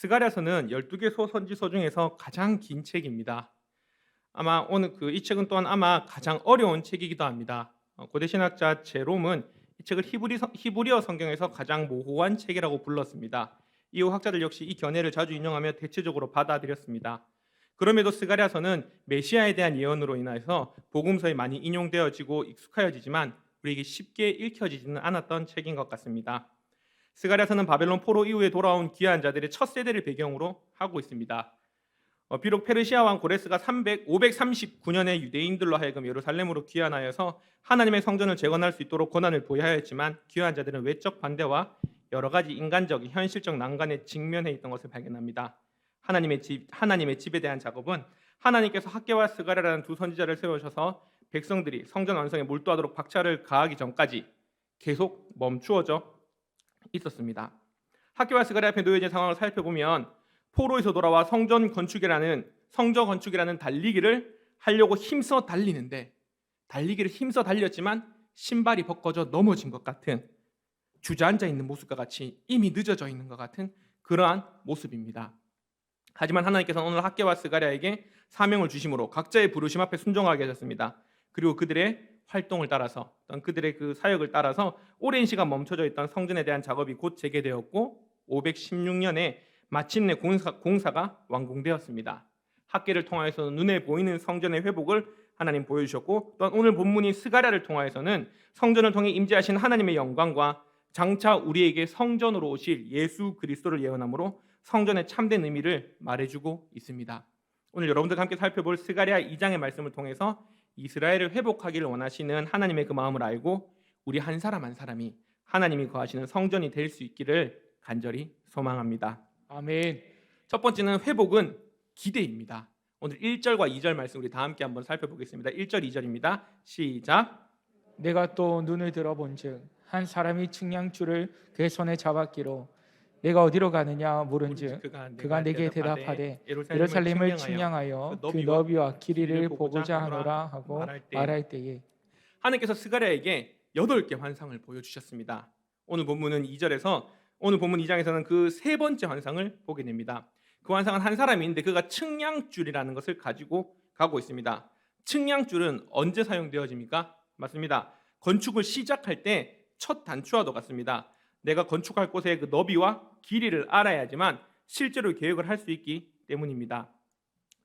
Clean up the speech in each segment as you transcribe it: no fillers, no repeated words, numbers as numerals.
스가랴서는 12개 소선지서 중에서 가장 긴 책입니다. 아마 오늘 이 책은 또한 아마 가장 어려운 책이기도 합니다. 고대 신학자 제롬은 이 책을 히브리어 성경에서 가장 모호한 책이라고 불렀습니다. 이후 학자들 역시 이 견해를 자주 인용하며 대체적으로 받아들였습니다. 그럼에도 스가랴서는 메시아에 대한 예언으로 인해서 복음서에 많이 인용되어지고 익숙하여지지만 우리에게 쉽게 읽혀지지는 않았던 책인 것 같습니다. 스가랴서는 바벨론 포로 이후에 돌아온 귀한 자들의 첫 세대를 배경으로 하고 있습니다. 비록 페르시아 왕 고레스가 539년에 유대인들로 하여금 예루살렘으로 귀환하여서 하나님의 성전을 재건할 수 있도록 권한을 부여하였지만 귀환 자들은 외적 반대와 여러 가지 인간적, 현실적 난관에 직면해 있던 것을 발견합니다. 하나님의 집에 대한 작업은 하나님께서 학개와 스가랴라는 두 선지자를 세우셔서 백성들이 성전 완성에 몰두하도록 박차를 가하기 전까지 계속 멈추어져 있었습니다. 학개와 스가랴 앞에 놓여진 상황을 살펴보면 포로에서 돌아와 성전 건축이라는 달리기를 하려고 힘써 달리는데 달리기를 힘써 달렸지만 신발이 벗겨져 넘어진 것 같은 주저앉아 있는 모습과 같이 이미 늦어져 있는 것 같은 그러한 모습입니다. 하지만 하나님께서는 오늘 학개와 스가랴에게 사명을 주심으로 각자의 부르심 앞에 순종하게 하셨습니다. 그리고 그들의 활동을 따라서 그들의 그 사역을 따라서 오랜 시간 멈춰져 있던 성전에 대한 작업이 곧 재개되었고 516년에 마침내 공사가 완공되었습니다. 학개를 통하여서는 눈에 보이는 성전의 회복을 하나님 보여주셨고 또한 오늘 본문인 스가랴를 통하여서는 성전을 통해 임재하신 하나님의 영광과 장차 우리에게 성전으로 오실 예수 그리스도를 예언함으로 성전의 참된 의미를 말해주고 있습니다. 오늘 여러분들과 함께 살펴볼 스가랴 2장의 말씀을 통해서 이스라엘을 회복하기를 원하시는 하나님의 그 마음을 알고 우리 한 사람 한 사람이 하나님이 거하시는 성전이 될 수 있기를 간절히 소망합니다. 아멘. 첫 번째는 회복은 기대입니다. 오늘 1절과 2절 말씀 우리 다 함께 한번 살펴보겠습니다. 1절 2절입니다. 시작. 내가 또 눈을 들어본즉 한 사람이 측량줄을 그의 손에 잡았기로 내가 어디로 가느냐 물은즉 그가 내게 대답하되 예루살렘을 측량하여 그 너비와 길이를 보고자 하노라 하고 말할 때에 하나님께서 스가랴에게 8개 환상을 보여주셨습니다. 오늘 본문 2장에서는 그 세 번째 환상을 보게 됩니다. 그 환상은 한 사람이 있는데 그가 측량줄이라는 것을 가지고 가고 있습니다. 측량줄은 언제 사용되어집니까? 맞습니다. 건축을 시작할 때 첫 단추와도 같습니다. 내가 건축할 곳의 그 너비와 길이를 알아야지만 실제로 계획을 할 수 있기 때문입니다.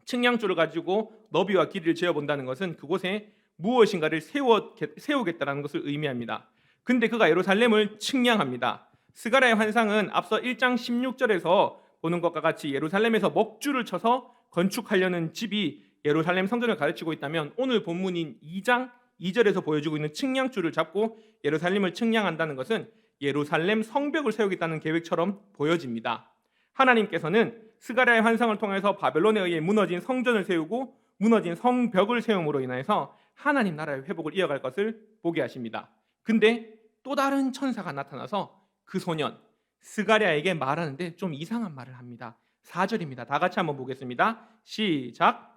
측량줄을 가지고 너비와 길이를 재어본다는 것은 그곳에 무엇인가를 세우겠다는 것을 의미합니다. 근데 그가 예루살렘을 측량합니다. 스가랴의 환상은 앞서 1장 16절에서 보는 것과 같이 예루살렘에서 먹줄을 쳐서 건축하려는 집이 예루살렘 성전을 가르치고 있다면 오늘 본문인 2장 2절에서 보여주고 있는 측량줄을 잡고 예루살렘을 측량한다는 것은 예루살렘 성벽을 세우겠다는 계획처럼 보여집니다. 하나님께서는 스가랴의 환상을 통해서 바벨론에 의해 무너진 성전을 세우고 무너진 성벽을 세움으로 인해서 하나님 나라의 회복을 이어갈 것을 보게 하십니다. 근데 또 다른 천사가 나타나서 그 소년 스가랴에게 말하는데 좀 이상한 말을 합니다. 4절입니다. 다 같이 한번 보겠습니다. 시작.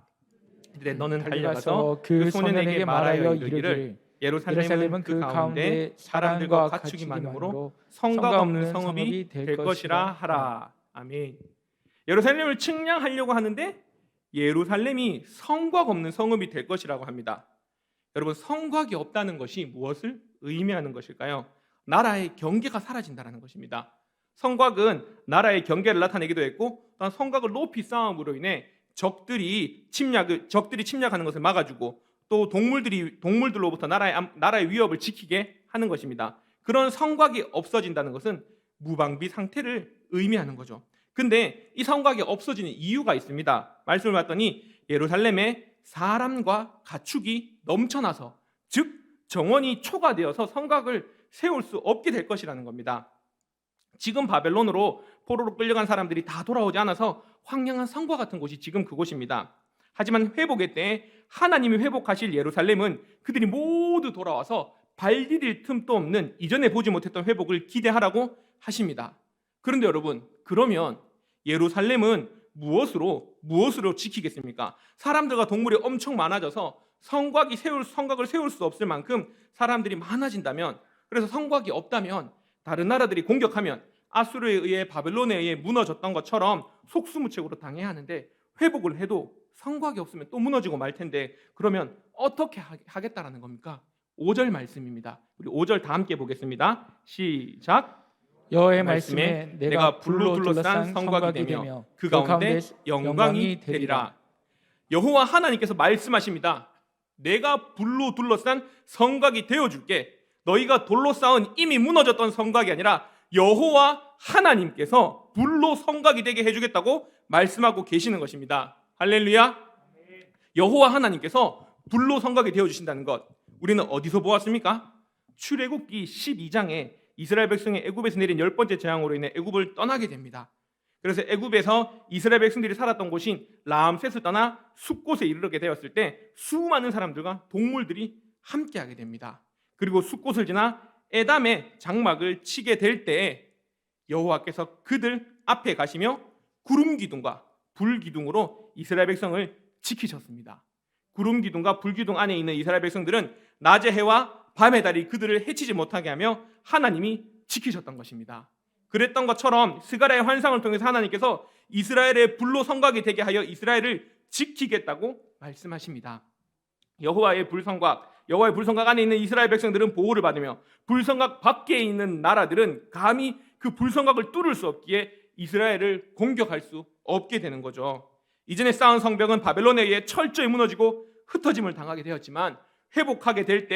너는 달려가서 그 소년에게 말하여 이르기를 예루살렘은 그 가운데 사람들과 가축이 많으므로 성곽 없는 성읍이 될 것이라 하라. 아멘. 예루살렘을 측량하려고 하는데 예루살렘이 성곽 없는 성읍이 될 것이라고 합니다. 여러분, 성곽이 없다는 것이 무엇을 의미하는 것일까요? 나라의 경계가 사라진다는 것입니다. 성곽은 나라의 경계를 나타내기도 했고 또한 성곽을 높이 쌓음으로 인해 적들이 침략하는 것을 막아주고 또 동물들로부터 나라의 위협을 지키게 하는 것입니다. 그런 성곽이 없어진다는 것은 무방비 상태를 의미하는 거죠. 근데 이 성곽이 없어지는 이유가 있습니다. 말씀을 봤더니 예루살렘에 사람과 가축이 넘쳐나서 즉 정원이 초과되어서 성곽을 세울 수 없게 될 것이라는 겁니다. 지금 바벨론으로 포로로 끌려간 사람들이 다 돌아오지 않아서 황량한 성과 같은 곳이 지금 그곳입니다. 하지만 회복의 때에 하나님이 회복하실 예루살렘은 그들이 모두 돌아와서 발 디딜 틈도 없는 이전에 보지 못했던 회복을 기대하라고 하십니다. 그런데 여러분, 그러면 예루살렘은 무엇으로 지키겠습니까? 사람들과 동물이 엄청 많아져서 성곽을 세울 수 없을 만큼 사람들이 많아진다면, 그래서 성곽이 없다면 다른 나라들이 공격하면 아수르에 의해 바벨론에 의해 무너졌던 것처럼 속수무책으로 당해야 하는데 회복을 해도 성곽이 없으면 또 무너지고 말 텐데 그러면 어떻게 하겠다라는 겁니까? 5절 말씀입니다. 우리 5절 다 함께 보겠습니다. 시작. 여호와의 말씀에 내가 불로 둘러싼 성곽이 되며 그 가운데 영광이 되리라. 여호와 하나님께서 말씀하십니다. 내가 불로 둘러싼 성곽이 되어줄게. 너희가 돌로 쌓은 이미 무너졌던 성곽이 아니라 여호와 하나님께서 불로 성곽이 되게 해주겠다고 말씀하고 계시는 것입니다. 할렐루야. 여호와 하나님께서 불로 성곽이 되어주신다는 것, 우리는 어디서 보았습니까? 출애굽기 12장에 이스라엘 백성이 애굽에서 내린 10번째 재앙으로 인해 애굽을 떠나게 됩니다. 그래서 애굽에서 이스라엘 백성들이 살았던 곳인 라암셋을 떠나 숫곳에 이르게 되었을 때 수많은 사람들과 동물들이 함께하게 됩니다. 그리고 숫곳을 지나 에담의 장막을 치게 될 때에 여호와께서 그들 앞에 가시며 구름 기둥과 불 기둥으로 이스라엘 백성을 지키셨습니다. 구름 기둥과 불 기둥 안에 있는 이스라엘 백성들은 낮의 해와 밤의 달이 그들을 해치지 못하게 하며 하나님이 지키셨던 것입니다. 그랬던 것처럼 스가랴의 환상을 통해서 하나님께서 이스라엘의 불로 성곽이 되게 하여 이스라엘을 지키겠다고 말씀하십니다. 여호와의 불성곽 안에 있는 이스라엘 백성들은 보호를 받으며 불성곽 밖에 있는 나라들은 감히 그 불성곽을 뚫을 수 없기에 이스라엘을 공격할 수 없게 되는 거죠. 이전에 쌓은 성벽은 바벨론에 의해 철저히 무너지고 흩어짐을 당하게 되었지만 회복하게 될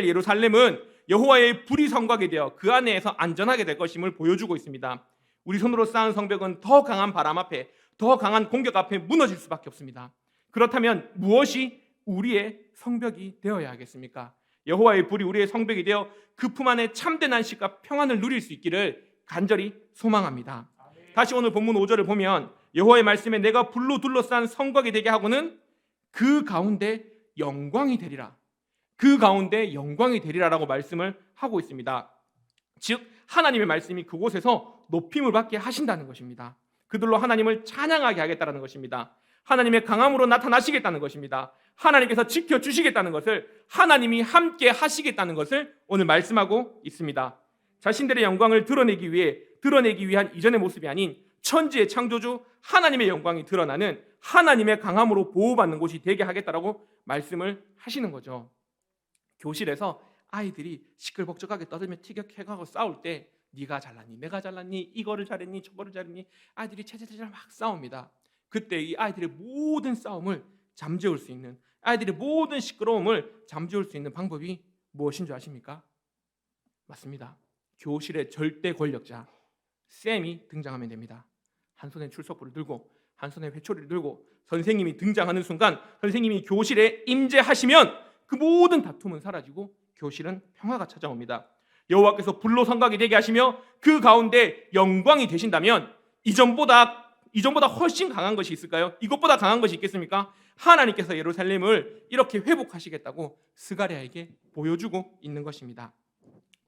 예루살렘은 여호와의 불이 성곽이 되어 그 안에서 안전하게 될 것임을 보여주고 있습니다. 우리 손으로 쌓은 성벽은 더 강한 바람 앞에, 더 강한 공격 앞에 무너질 수밖에 없습니다. 그렇다면 무엇이 우리의 성벽이 되어야 하겠습니까? 여호와의 불이 우리의 성벽이 되어 그 품 안에 참된 안식과 평안을 누릴 수 있기를 간절히 소망합니다. 다시 오늘 본문 5절을 보면 여호와의 말씀에 내가 불로 둘러싼 성곽이 되게 하고는 그 가운데 영광이 되리라. 그 가운데 영광이 되리라라고 말씀을 하고 있습니다. 즉 하나님의 말씀이 그곳에서 높임을 받게 하신다는 것입니다. 그들로 하나님을 찬양하게 하겠다는 것입니다. 하나님의 강함으로 나타나시겠다는 것입니다. 하나님께서 지켜주시겠다는 것을, 하나님이 함께 하시겠다는 것을 오늘 말씀하고 있습니다. 자신들의 영광을 드러내기 위한 이전의 모습이 아닌 천지의 창조주 하나님의 영광이 드러나는 하나님의 강함으로 보호받는 곳이 되게 하겠다라고 말씀을 하시는 거죠. 교실에서 아이들이 시끌벅적하게 떠들며 티격태격하고 싸울 때 네가 잘났니, 내가 잘났니, 이거를 잘했니, 저거를 잘했니, 아이들이 체체체체 막 싸웁니다. 그때 이 아이들의 모든 싸움을 잠재울 수 있는, 아이들의 모든 시끄러움을 잠재울 수 있는 방법이 무엇인 줄 아십니까? 맞습니다. 교실의 절대 권력자 쌤이 등장하면 됩니다. 한 손에 출석부를 들고 한 손에 회초리를 들고 선생님이 등장하는 순간 선생님이 교실에 임재하시면 그 모든 다툼은 사라지고 교실은 평화가 찾아옵니다. 여호와께서 불로 성곽이 되게 하시며 그 가운데 영광이 되신다면 이전보다 훨씬 강한 것이 있을까요? 이것보다 강한 것이 있겠습니까? 하나님께서 예루살렘을 이렇게 회복하시겠다고 스가랴에게 보여주고 있는 것입니다.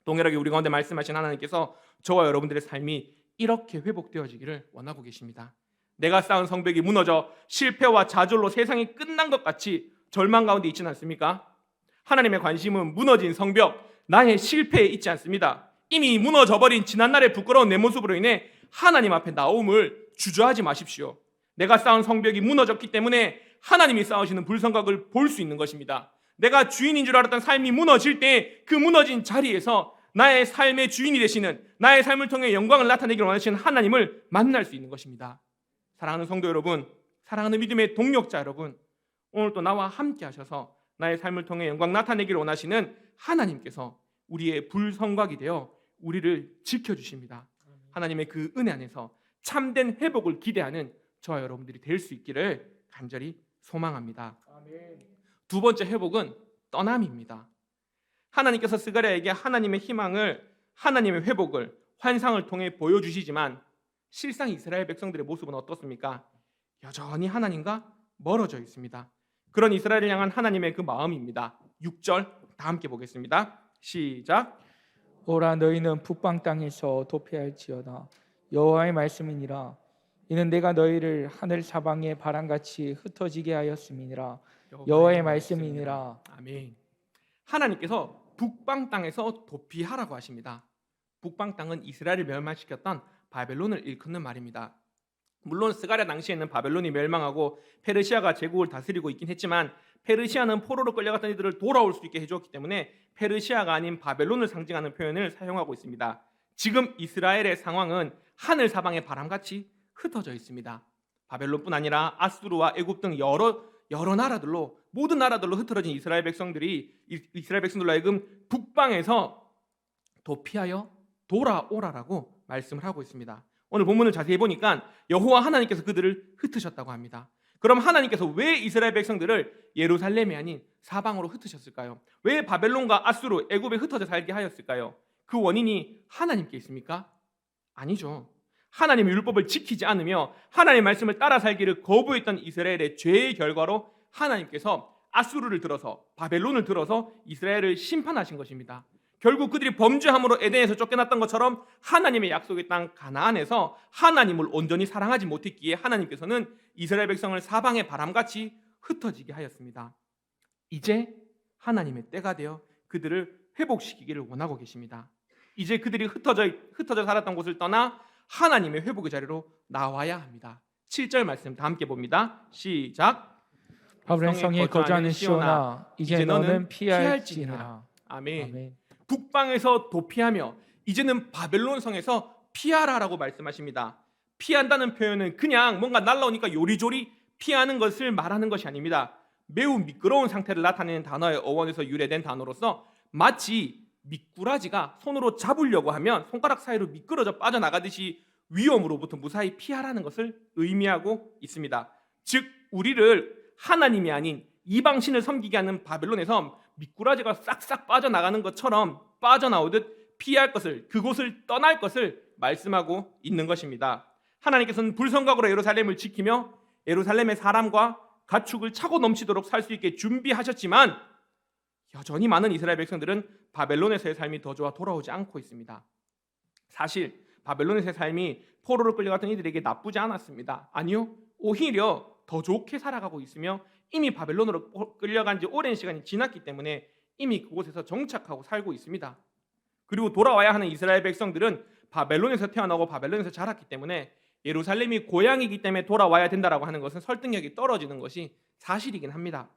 동일하게 우리 가운데 말씀하신 하나님께서 저와 여러분들의 삶이 이렇게 회복되어지기를 원하고 계십니다. 내가 쌓은 성벽이 무너져 실패와 좌절로 세상이 끝난 것 같이 절망 가운데 있지는 않습니까? 하나님의 관심은 무너진 성벽, 나의 실패에 있지 않습니다. 이미 무너져버린 지난날의 부끄러운 내 모습으로 인해 하나님 앞에 나옴을 주저하지 마십시오. 내가 쌓은 성벽이 무너졌기 때문에 하나님이 쌓으시는 불성곽을 볼 수 있는 것입니다. 내가 주인인 줄 알았던 삶이 무너질 때 그 무너진 자리에서 나의 삶의 주인이 되시는, 나의 삶을 통해 영광을 나타내기를 원하시는 하나님을 만날 수 있는 것입니다. 사랑하는 성도 여러분, 사랑하는 믿음의 동력자 여러분, 오늘 또 나와 함께 하셔서 나의 삶을 통해 영광 나타내기를 원하시는 하나님께서 우리의 불성곽이 되어 우리를 지켜주십니다. 하나님의 그 은혜 안에서 참된 회복을 기대하는 저와 여러분들이 될 수 있기를 간절히 소망합니다. 두 번째 회복은 떠남입니다. 하나님께서 스가랴에게 하나님의 희망을, 하나님의 회복을 환상을 통해 보여주시지만 실상 이스라엘 백성들의 모습은 어떻습니까? 여전히 하나님과 멀어져 있습니다. 그런 이스라엘을 향한 하나님의 그 마음입니다. 6절 다 함께 보겠습니다. 시작. 오라 너희는 북방 땅에서 도피할지어다. 여호와의 말씀이니라. 이는 내가 너희를 하늘 사방의 바람같이 흩어지게 하였음이니라. 여호와의 말씀이니라. 아멘. 하나님께서 북방 땅에서 도피하라고 하십니다. 북방 땅은 이스라엘을 멸망시켰던 바벨론을 일컫는 말입니다. 물론 스가랴 당시에는 바벨론이 멸망하고 페르시아가 제국을 다스리고 있긴 했지만 페르시아는 포로로 끌려갔던 이들을 돌아올 수 있게 해주었기 때문에 페르시아가 아닌 바벨론을 상징하는 표현을 사용하고 있습니다. 지금 이스라엘의 상황은 하늘 사방의 바람같이 흩어져 있습니다. 바벨론뿐 아니라 아수르와 애굽 등 여러 나라들로, 모든 나라들로 흩어진 이스라엘 백성들로 하여금 북방에서 도피하여 돌아오라라고 말씀을 하고 있습니다. 오늘 본문을 자세히 보니까 여호와 하나님께서 그들을 흩으셨다고 합니다. 그럼 하나님께서 왜 이스라엘 백성들을 예루살렘이 아닌 사방으로 흩으셨을까요? 왜 바벨론과 아수르, 애굽에 흩어져 살게 하였을까요? 그 원인이 하나님께 있습니까? 아니죠. 하나님의 율법을 지키지 않으며 하나님의 말씀을 따라 살기를 거부했던 이스라엘의 죄의 결과로 하나님께서 아수르를 들어서, 바벨론을 들어서 이스라엘을 심판하신 것입니다. 결국 그들이 범죄함으로 에덴에서 쫓겨났던 것처럼 하나님의 약속의 땅 가나안에서 하나님을 온전히 사랑하지 못했기에 하나님께서는 이스라엘 백성을 사방의 바람같이 흩어지게 하였습니다. 이제 하나님의 때가 되어 그들을 회복시키기를 원하고 계십니다. 이제 그들이 흩어져 살았던 곳을 떠나 하나님의 회복의 자리로 나와야 합니다. 7절 말씀 다 함께 봅니다. 시작. 바벨론 성에 거주하는 시온아, 이제 너는 피할지니라. 아멘. 아멘. 북방에서 도피하며 이제는 바벨론 성에서 피하라라고 말씀하십니다. 피한다는 표현은 그냥 뭔가 날라오니까 요리조리 피하는 것을 말하는 것이 아닙니다. 매우 미끄러운 상태를 나타내는 단어의 어원에서 유래된 단어로서 마치 미꾸라지가 손으로 잡으려고 하면 손가락 사이로 미끄러져 빠져나가듯이 위험으로부터 무사히 피하라는 것을 의미하고 있습니다. 즉 우리를 하나님이 아닌 이방신을 섬기게 하는 바벨론에서 미꾸라지가 싹싹 빠져나가는 것처럼 빠져나오듯 피할 것을, 그곳을 떠날 것을 말씀하고 있는 것입니다. 하나님께서는 불성각으로 예루살렘을 지키며 예루살렘의 사람과 가축을 차고 넘치도록 살 수 있게 준비하셨지만 여전히 많은 이스라엘 백성들은 바벨론에서의 삶이 더 좋아 돌아오지 않고 있습니다. 사실 바벨론에서의 삶이 포로로 끌려갔던 이들에게 나쁘지 않았습니다. 아니요, 오히려 더 좋게 살아가고 있으며 이미 바벨론으로 끌려간 지 오랜 시간이 지났기 때문에 이미 그곳에서 정착하고 살고 있습니다. 그리고 돌아와야 하는 이스라엘 백성들은 바벨론에서 태어나고 바벨론에서 자랐기 때문에 예루살렘이 고향이기 때문에 돌아와야 된다라고 하는 것은 설득력이 떨어지는 것이 사실이긴 합니다.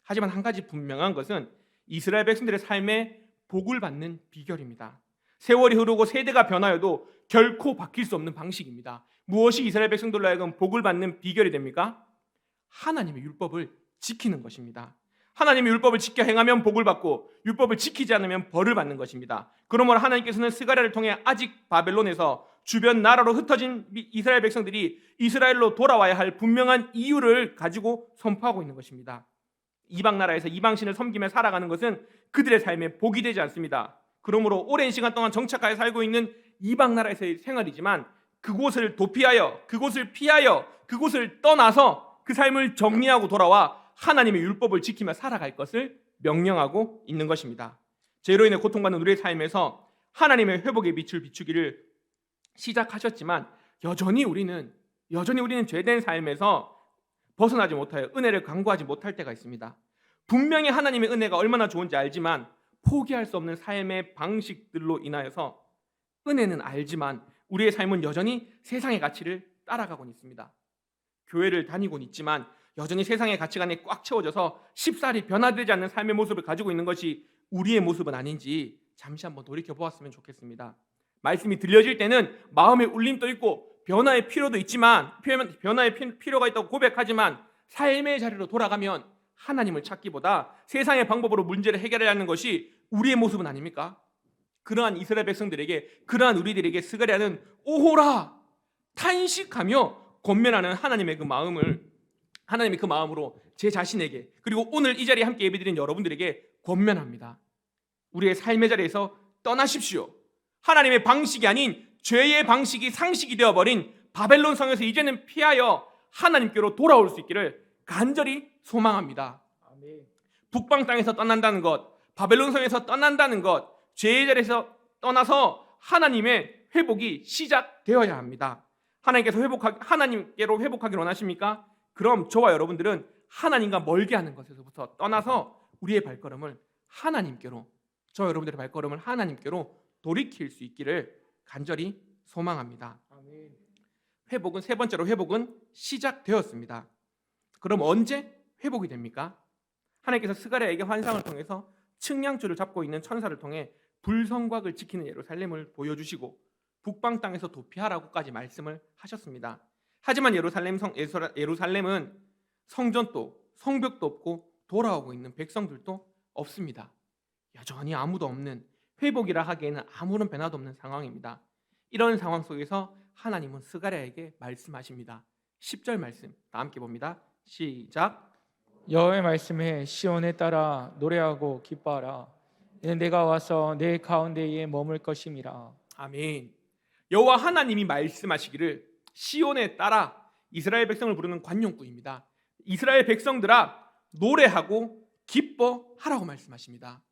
하지만 한 가지 분명한 것은 이스라엘 백성들의 삶에 복을 받는 비결입니다. 세월이 흐르고 세대가 변하여도 결코 바뀔 수 없는 방식입니다. 무엇이 이스라엘 백성들로 하여금 복을 받는 비결이 됩니까? 하나님의 율법을 지키는 것입니다. 하나님의 율법을 지켜 행하면 복을 받고 율법을 지키지 않으면 벌을 받는 것입니다. 그러므로 하나님께서는 스가랴를 통해 아직 바벨론에서 주변 나라로 흩어진 이스라엘 백성들이 이스라엘로 돌아와야 할 분명한 이유를 가지고 선포하고 있는 것입니다. 이방 나라에서 이방신을 섬기며 살아가는 것은 그들의 삶에 복이 되지 않습니다. 그러므로 오랜 시간 동안 정착하여 살고 있는 이방 나라에서의 생활이지만 그곳을 도피하여, 그곳을 피하여, 그곳을 떠나서 그 삶을 정리하고 돌아와 하나님의 율법을 지키며 살아갈 것을 명령하고 있는 것입니다. 죄로 인해 고통받는 우리의 삶에서 하나님의 회복의 빛을 비추기를 시작하셨지만 여전히 우리는 죄된 삶에서 벗어나지 못하여 은혜를 간구하지 못할 때가 있습니다. 분명히 하나님의 은혜가 얼마나 좋은지 알지만 포기할 수 없는 삶의 방식들로 인하여서 은혜는 알지만 우리의 삶은 여전히 세상의 가치를 따라가곤 있습니다. 교회를 다니곤 있지만 여전히 세상의 가치관에 꽉 채워져서 쉽사리 변화되지 않는 삶의 모습을 가지고 있는 것이 우리의 모습은 아닌지 잠시 한번 돌이켜보았으면 좋겠습니다. 말씀이 들려질 때는 마음의 울림도 있고 변화의 필요도 있지만, 변화의 필요가 있다고 고백하지만 삶의 자리로 돌아가면 하나님을 찾기보다 세상의 방법으로 문제를 해결해야 하는 것이 우리의 모습은 아닙니까? 그러한 이스라엘 백성들에게, 그러한 우리들에게 스가랴는 오호라 탄식하며 권면하는 하나님의 그 마음으로 제 자신에게, 그리고 오늘 이 자리에 함께 예배드린 여러분들에게 권면합니다. 우리의 삶의 자리에서 떠나십시오. 하나님의 방식이 아닌 죄의 방식이 상식이 되어버린 바벨론 성에서 이제는 피하여 하나님께로 돌아올 수 있기를 간절히 소망합니다. 아멘. 북방 땅에서 떠난다는 것, 바벨론 성에서 떠난다는 것, 죄의 자리에서 떠나서 하나님의 회복이 시작되어야 합니다. 하나님께로 회복하기를 원하십니까? 그럼 저와 여러분들은 하나님과 멀게 하는 것에서부터 떠나서 우리의 발걸음을 하나님께로, 저와 여러분들의 발걸음을 하나님께로 돌이킬 수 있기를 간절히 소망합니다. 아멘. 회복은 세 번째로 회복은 시작되었습니다. 그럼 언제 회복이 됩니까? 하나님께서 스가랴에게 환상을 통해서 측량줄을 잡고 있는 천사를 통해 불성곽을 지키는 예루살렘을 보여주시고 북방 땅에서 도피하라고까지 말씀을 하셨습니다. 하지만 예루살렘은 성전도 성벽도 없고 돌아오고 있는 백성들도 없습니다. 여전히 아무도 없는, 회복이라 하기에는 아무런 변화도 없는 상황입니다. 이런 상황 속에서 하나님은 스가랴에게 말씀하십니다. 10절 말씀 다 함께 봅니다. 시작. 여호와의 말씀에 시온에 따라 노래하고 기뻐하라. 이는 내가 와서 내 가운데에 머물 것임이라. 아멘. 여호와 하나님이 말씀하시기를 시온에 따라 이스라엘 백성을 부르는 관용구입니다. 이스라엘 백성들아 노래하고 기뻐하라고 말씀하십니다.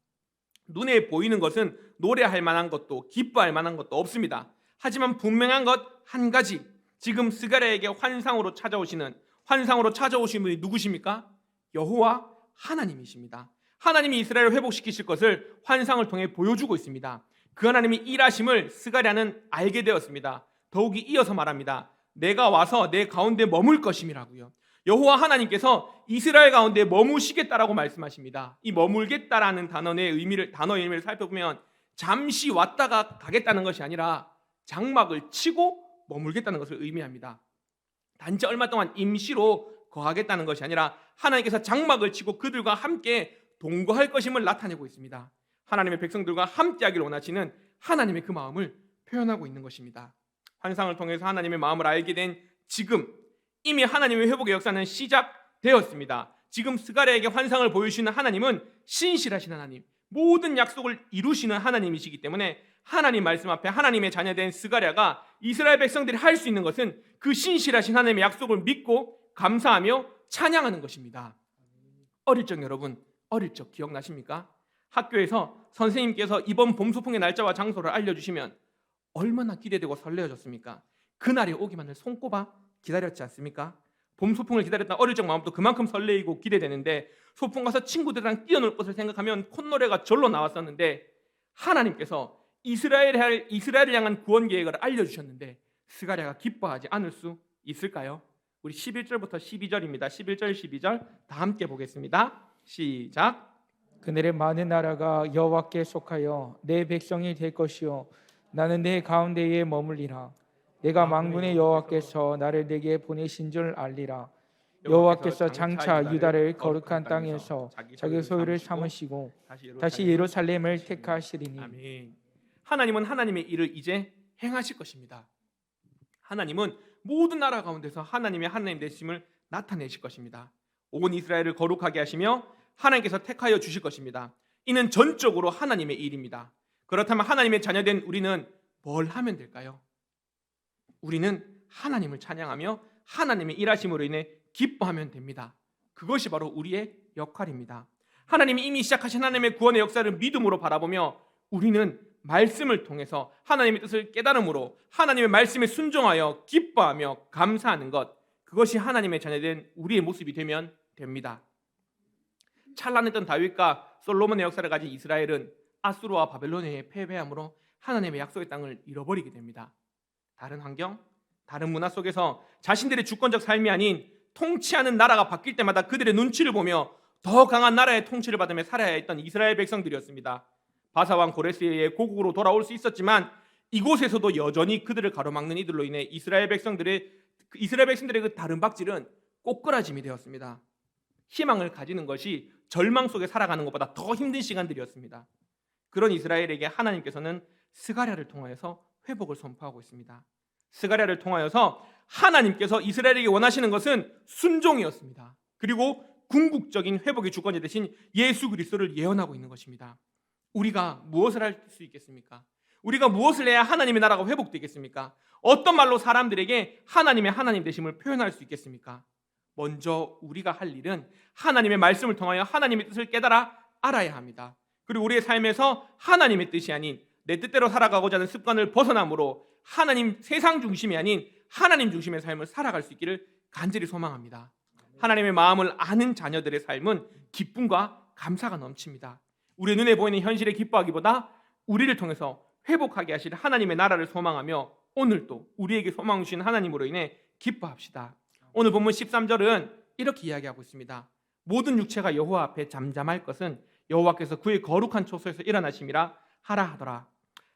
눈에 보이는 것은 노래할 만한 것도 기뻐할 만한 것도 없습니다. 하지만 분명한 것 한 가지, 지금 스가랴에게 환상으로 찾아오신 분이 누구십니까? 여호와 하나님이십니다. 하나님이 이스라엘을 회복시키실 것을 환상을 통해 보여주고 있습니다. 그 하나님이 일하심을 스가랴는 알게 되었습니다. 더욱이 이어서 말합니다. 내가 와서 내 가운데 머물 것임이라고요. 여호와 하나님께서 이스라엘 가운데 머무시겠다라고 말씀하십니다. 이 머물겠다라는 단어의 의미를 살펴보면 잠시 왔다가 가겠다는 것이 아니라 장막을 치고 머물겠다는 것을 의미합니다. 단지 얼마 동안 임시로 거하겠다는 것이 아니라 하나님께서 장막을 치고 그들과 함께 동거할 것임을 나타내고 있습니다. 하나님의 백성들과 함께하기를 원하시는 하나님의 그 마음을 표현하고 있는 것입니다. 환상을 통해서 하나님의 마음을 알게 된 지금 이미 하나님의 회복의 역사는 시작되었습니다. 지금 스가랴에게 환상을 보여주시는 하나님은 신실하신 하나님, 모든 약속을 이루시는 하나님이시기 때문에 하나님 말씀 앞에 하나님의 자녀된 스가랴가 이스라엘 백성들이 할 수 있는 것은 그 신실하신 하나님의 약속을 믿고 감사하며 찬양하는 것입니다. 어릴 적 여러분, 어릴 적 기억나십니까? 학교에서 선생님께서 이번 봄 소풍의 날짜와 장소를 알려주시면 얼마나 기대되고 설레어졌습니까? 그날이 오기만을 손꼽아 기다렸지 않습니까? 봄 소풍을 기다렸던 어릴 적 마음도 그만큼 설레이고 기대되는데 소풍 가서 친구들이랑 뛰어놀 것을 생각하면 콧노래가 절로 나왔었는데 하나님께서 이스라엘을 향한 구원 계획을 알려주셨는데 스가랴가 기뻐하지 않을 수 있을까요? 우리 11절부터 12절입니다. 11절 12절 다 함께 보겠습니다. 시작. 그들의 많은 나라가 여호와께 속하여 내 백성이 될 것이요 나는 내 가운데에 머물리라. 내가 만군의 여호와께서 나를 내게 보내신 줄 알리라. 여호와께서 장차 유다를 거룩한 땅에서 자기 소유를 삼으시고 다시 예루살렘을 택하시리니. 아멘. 하나님은 하나님의 일을 이제 행하실 것입니다. 하나님은 모든 나라 가운데서 하나님의 하나님 되심을 나타내실 것입니다. 온 이스라엘을 거룩하게 하시며 하나님께서 택하여 주실 것입니다. 이는 전적으로 하나님의 일입니다. 그렇다면 하나님의 자녀된 우리는 뭘 하면 될까요? 우리는 하나님을 찬양하며 하나님의 일하심으로 인해 기뻐하면 됩니다. 그것이 바로 우리의 역할입니다. 하나님이 이미 시작하신 하나님의 구원의 역사를 믿음으로 바라보며 우리는 말씀을 통해서 하나님의 뜻을 깨달음으로 하나님의 말씀에 순종하여 기뻐하며 감사하는 것, 그것이 하나님의 자녀된 우리의 모습이 되면 됩니다. 찬란했던 다윗과 솔로몬의 역사를 가진 이스라엘은 아수르와 바벨론에 패배함으로 하나님의 약속의 땅을 잃어버리게 됩니다. 다른 환경, 다른 문화 속에서 자신들의 주권적 삶이 아닌 통치하는 나라가 바뀔 때마다 그들의 눈치를 보며 더 강한 나라의 통치를 받으며 살아야 했던 이스라엘 백성들이었습니다. 바사왕 고레스에 의해 고국으로 돌아올 수 있었지만 이곳에서도 여전히 그들을 가로막는 이들로 인해 이스라엘 백성들의 그 다른 박질은 꼬꾸라짐이 되었습니다. 희망을 가지는 것이 절망 속에 살아가는 것보다 더 힘든 시간들이었습니다. 그런 이스라엘에게 하나님께서는 스가랴를 통하여서 회복을 선포하고 있습니다. 스가랴를 통하여서 하나님께서 이스라엘에게 원하시는 것은 순종이었습니다. 그리고 궁극적인 회복의 주권자 되신 예수 그리스도를 예언하고 있는 것입니다. 우리가 무엇을 할 수 있겠습니까? 우리가 무엇을 해야 하나님의 나라가 회복되겠습니까? 어떤 말로 사람들에게 하나님의 하나님 되심을 표현할 수 있겠습니까? 먼저 우리가 할 일은 하나님의 말씀을 통하여 하나님의 뜻을 깨달아 알아야 합니다. 그리고 우리의 삶에서 하나님의 뜻이 아닌 내 뜻대로 살아가고자 하는 습관을 벗어남으로 하나님, 세상 중심이 아닌 하나님 중심의 삶을 살아갈 수 있기를 간절히 소망합니다. 하나님의 마음을 아는 자녀들의 삶은 기쁨과 감사가 넘칩니다. 우리 눈에 보이는 현실에 기뻐하기보다 우리를 통해서 회복하게 하실 하나님의 나라를 소망하며 오늘도 우리에게 소망 주신 하나님으로 인해 기뻐합시다. 오늘 본문 13절은 이렇게 이야기하고 있습니다. 모든 육체가 여호와 앞에 잠잠할 것은 여호와께서 그의 거룩한 초소에서 일어나심이라 하라 하더라.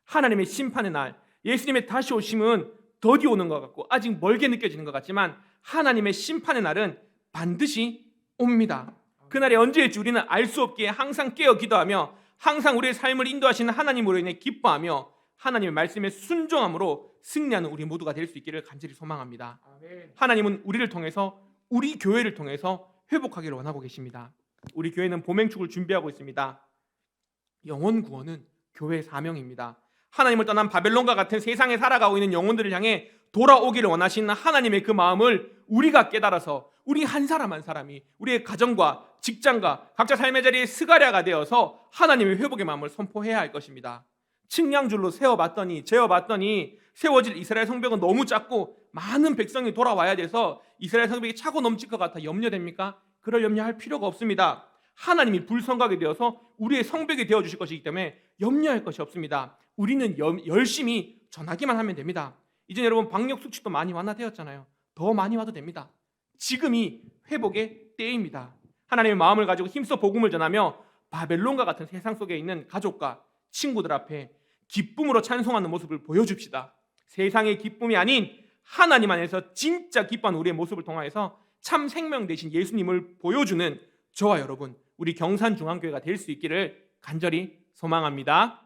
하나님의 심판의 날, 예수님의 다시 오심은 더디 오는 것 같고 아직 멀게 느껴지는 것 같지만 하나님의 심판의 날은 반드시 옵니다. 그날이 언제일지 우리는 알 수 없기에 항상 깨어 기도하며 항상 우리의 삶을 인도하시는 하나님으로 인해 기뻐하며 하나님의 말씀에 순종함으로 승리하는 우리 모두가 될 수 있기를 간절히 소망합니다. 하나님은 우리를 통해서 우리 교회를 통해서 회복하기를 원하고 계십니다. 우리 교회는 보맹축을 준비하고 있습니다. 영혼 구원은 교회의 사명입니다. 하나님을 떠난 바벨론과 같은 세상에 살아가고 있는 영혼들을 향해 돌아오기를 원하시는 하나님의 그 마음을 우리가 깨달아서 우리 한 사람 한 사람이 우리의 가정과 직장과 각자 삶의 자리에 스가랴가 되어서 하나님의 회복의 마음을 선포해야 할 것입니다. 측량줄로 재어봤더니 세워질 이스라엘 성벽은 너무 작고 많은 백성이 돌아와야 돼서 이스라엘 성벽이 차고 넘칠 것 같아 염려됩니까? 그럴 염려할 필요가 없습니다. 하나님이 불성각이 되어서 우리의 성벽이 되어주실 것이기 때문에 염려할 것이 없습니다. 우리는 열심히 전하기만 하면 됩니다. 이제 여러분 방역 수칙도 많이 완화되었잖아요. 더 많이 와도 됩니다. 지금이 회복의 때입니다. 하나님의 마음을 가지고 힘써 복음을 전하며 바벨론과 같은 세상 속에 있는 가족과 친구들 앞에 기쁨으로 찬송하는 모습을 보여줍시다. 세상의 기쁨이 아닌 하나님 안에서 진짜 기뻐하는 우리의 모습을 통하여서 참 생명 되신 예수님을 보여주는 저와 여러분, 우리 경산중앙교회가 될 수 있기를 간절히 소망합니다.